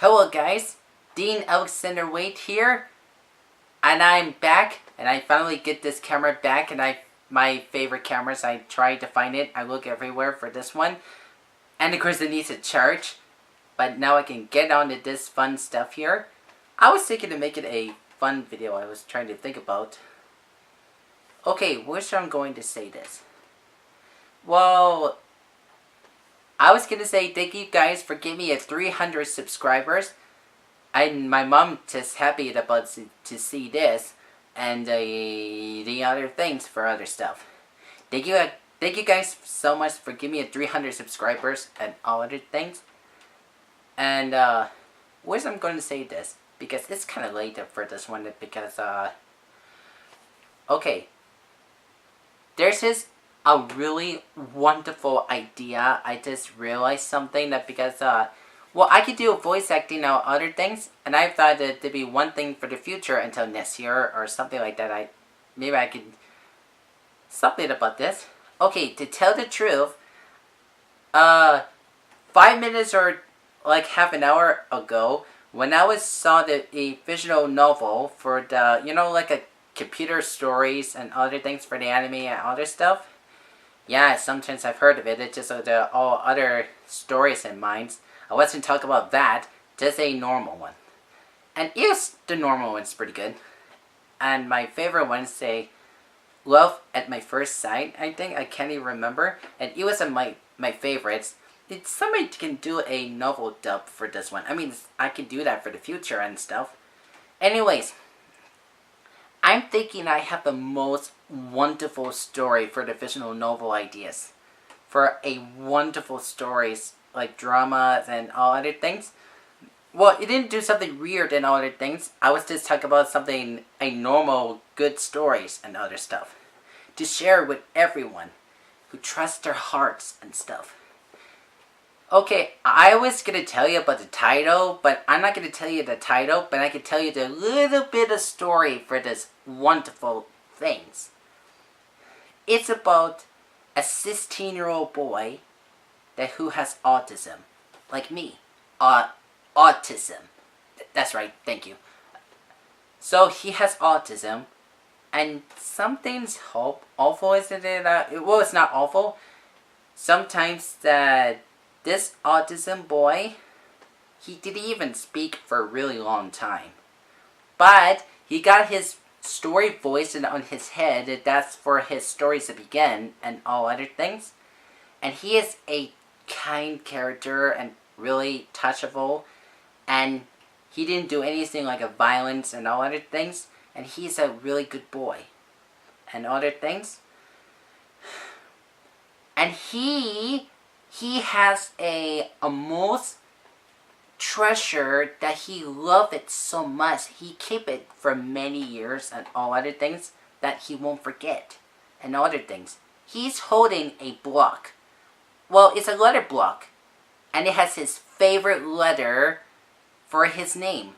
Hello guys, Dean Alexander Wade here, and I'm back, and I finally get this camera back, and my favorite cameras, I tried to find it, I look everywhere for this one, and of course it needs a charge, but now I can get on to this fun stuff here. I was thinking to make it a fun video I was trying to think about. Okay, which I'm going to say this. Well, I was gonna say thank you guys for giving me 300 subscribers. My mom just happy about to see this, and the other things for other stuff. Thank you guys so much for giving me 300 subscribers and all other things. And where's I'm going to say this because it's kind of late for this one because okay, there's a really wonderful idea. I just realized something that because well, I could do voice acting or other things, and I thought that there'd be one thing for the future until next year or something like that. Maybe I could something about this. Okay, to tell the truth, 5 minutes or like half an hour ago, when I saw a visual novel for the like a computer stories and other things for the anime and other stuff. Yeah, sometimes I've heard of it. It's just all other stories in mind. I wasn't talking about that, just a normal one. And yes, the normal one's pretty good. And my favorite one is Love at My First Sight, I think. I can't even remember. And it was my favorites. Did somebody can do a novel dub for this one? I mean, I can do that for the future and stuff. Anyways, I'm thinking I have the most wonderful story for the visual novel ideas. For a wonderful stories, like dramas and all other things. Well, it didn't do something weird and all other things. I was just talking about something, a normal, good stories and other stuff. To share with everyone who trusts their hearts and stuff. Okay, I was going to tell you about the title, but I'm not going to tell you the title, but I can tell you the little bit of story for this wonderful things. It's about a 16-year-old boy who has autism, like me. Autism. That's right, thank you. So he has autism, and something's awful, isn't it? Well, it's not awful. Sometimes this autism boy, he didn't even speak for a really long time. But he got his story voiced on his head. That's for his stories to begin and all other things. And he is a kind character and really touchable. And he didn't do anything like a violence and all other things. And he's a really good boy. And other things. And he has a most treasure that he loved it so much. He kept it for many years and all other things that he won't forget. And other things. He's holding a block. Well, it's a letter block. And it has his favorite letter for his name.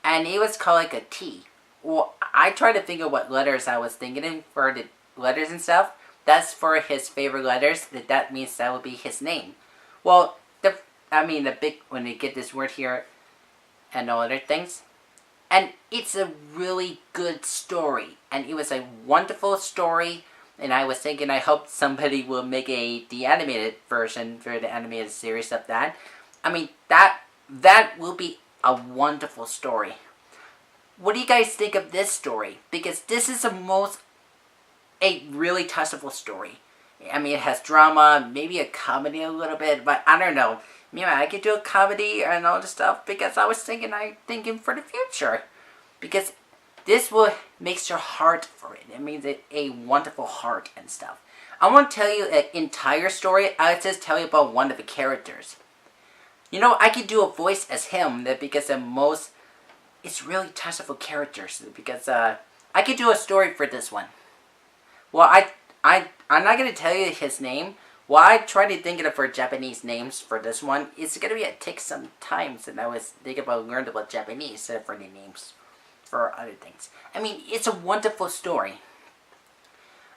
And it was called like a T. Well, I tried to think of what letters I was thinking in for the letters and stuff. That's for his favorite letters. That means that would be his name. Well, the big, when you get this word here and all other things. And it's a really good story. And it was a wonderful story. And I was thinking, I hope somebody will make the animated version for the animated series of that. I mean, that will be a wonderful story. What do you guys think of this story? Because this is a really touchable story. I mean, it has drama, maybe a comedy a little bit, but I don't know. Maybe I could do a comedy and all this stuff because I was thinking for the future. Because this makes your heart for it. It means a wonderful heart and stuff. I won't tell you an entire story. I'll just tell you about one of the characters. I could do a voice as him because it's really touchable characters. Because I could do a story for this one. Well, I'm not going to tell you his name. Well, I tried to think of it for Japanese names for this one. It's going to take some time since I was thinking about learning about Japanese for the names for other things. I mean, it's a wonderful story.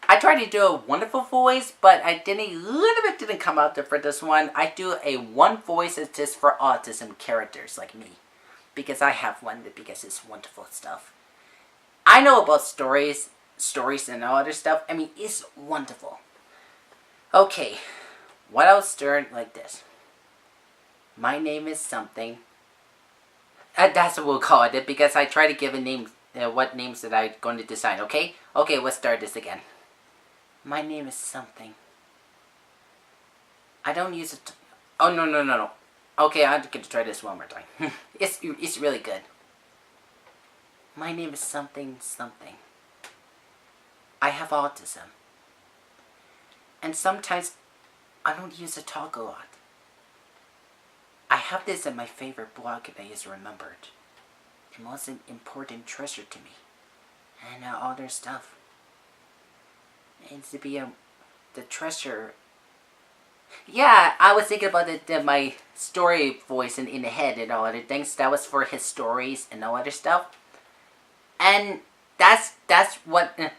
I tried to do a wonderful voice, but I didn't. A little bit didn't come out for this one. I do a one voice that's just for autism characters like me, because I have one because it's wonderful stuff. I know about stories and all other stuff. I mean, it's wonderful. Okay, what I'll start like this. My name is something. That's what we'll call it because I try to give a name. What names that I'm going to design. Okay, let's start this again. My name is something. I don't use it. Oh no. Okay, I'm going to try this one more time. It's really good. My name is something. I have autism. And sometimes I don't use to talk a lot. I have this in my favorite blog that is remembered. It was an important treasure to me. And other stuff. It's to be the treasure. Yeah, I was thinking about my story voice in the head and all other things. That was for his stories and all other stuff. And that's the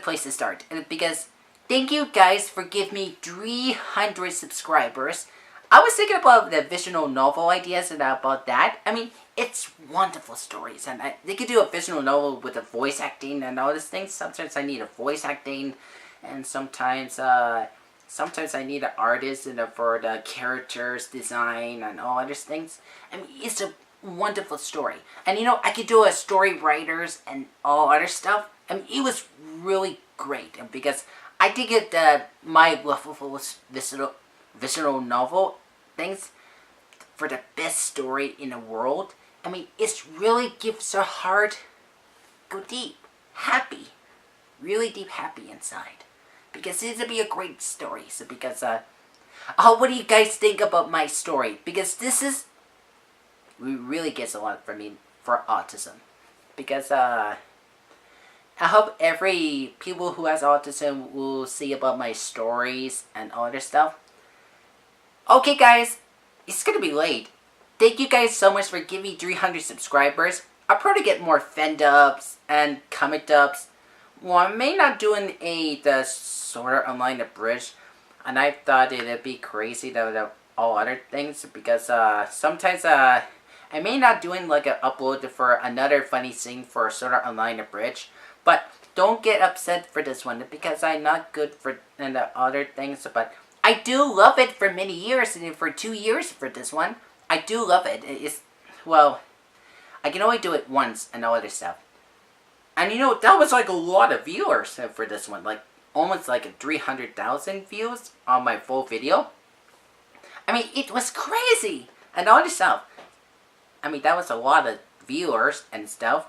place to start. Because thank you guys for giving me 300 subscribers. I was thinking about the visual novel ideas and about that. I mean, it's wonderful stories. And they could do a visual novel with the voice acting and all these things. Sometimes I need a voice acting. And sometimes I need an artist for the characters design and all other things. I mean, it's a wonderful story. And I could do a story writers and all other stuff. I mean, it was really great. And because I did get my level visual novel things for the best story in the world. I mean, it really gives your heart go deep, happy, really deep happy inside. Because it'll be a great story. So because, what do you guys think about my story? Because it really gets a lot from me for autism. Because, I hope every people who has autism will see about my stories and all other stuff. Okay guys, it's gonna be late. Thank you guys so much for giving me 300 subscribers. I'll probably get more fan dubs and comic dubs. Well, I may not doing the Sword Art Online abridged, and I thought it'd be crazy to all other things because sometimes I may not doing like an upload for another funny thing for Sword Art Online abridged, but don't get upset for this one because I'm not good for the other things, but I do love it for many years, and for 2 years for this one. I do love it. Well, I can only do it once and all other stuff. And that was like a lot of viewers for this one. Like, almost like 300,000 views on my full video. I mean, it was crazy. And all other stuff. I mean, that was a lot of viewers and stuff.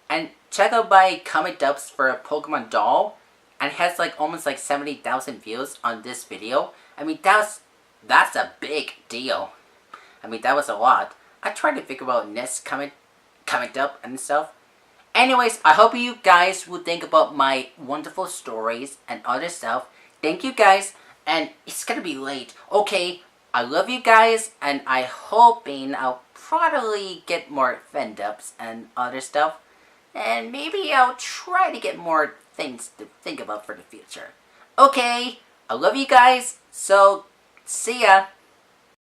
And check out my comic dubs for a Pokemon doll. And it has like almost like 70,000 views on this video. I mean, that's a big deal. I mean, that was a lot. I tried to figure out next comic dub and stuff. Anyways, I hope you guys will think about my wonderful stories and other stuff. Thank you guys. And it's gonna be late. Okay, I love you guys. And I hoping I'll probably get more fan dubs and other stuff. And maybe I'll try to get more things to think about for the future. Okay, I love you guys, so see ya.